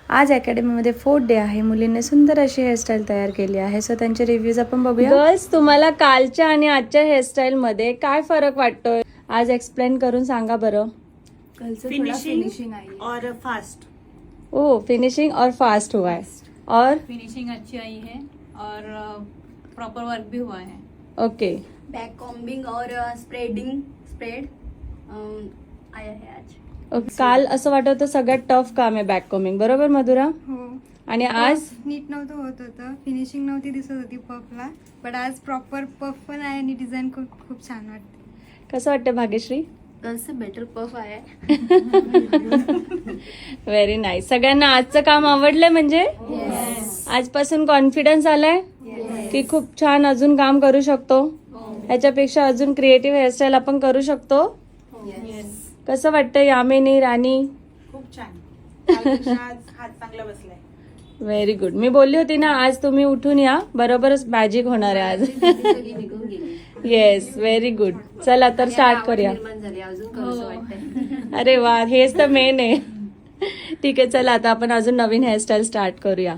आज अकॅडमीमध्ये 4th day आहे. मुलींनी सुंदर अशी हेअरस्टाईल तयार केली आहे. सो त्यांचे रिव्ह्यूज आपण बघूया. गर्ल्स, तुम्हाला कालच्या आणि आजच्या हेअरस्टाईल मध्ये काय फरक वाटतोय? आज एक्सप्लेन करून सांगा बरं. फिनिशिंग और फास्ट. ओह, फिनिशिंग और फास्ट हुआ है. और फिनिशिंग अच्छी आई है और प्रॉपर वर्क भी हुआ है. ओके. बैक कॉम्बिंग और स्प्रेड आया है आज. काल असं वाटत होतं सगळ्यात टफ काम आहे बॅक कॉम्बिंग, बरोबर मधुरा? हो. आणि आज नीट नव्हतं होतं, फिनिशिंग नव्हती दिसत होती पफला, पण आज प्रॉपर पफ पण आहे आणि डिझाईन खूप छान वाटते. कसं वाटतं भाग्यश्री? कल से बेटर पफ आया व्हेरी नाईस. सगळ्यांना आजचं काम आवडलंय म्हणजे आजपासून कॉन्फिडन्स आलाय की खूप छान अजून काम करू शकतो, ह्याच्यापेक्षा अजून क्रिएटिव्ह हेअरस्टाईल आपण करू शकतो. कसं वाटतं यामिनी, राणी? खूप छान. कालपेक्षा आज हात चांगला बसलाय. Very good. मी बोलली होती ना आज तुम्ही उठून या, बरोबरच मॅजिक होणार आहे आज. Yes, very good. चला तर स्टार्ट करूया. अरे वा, हेच तर मेन आहे. ठीक आहे, चला आता आपण अजून नवीन हेअरस्टाईल स्टार्ट करूया.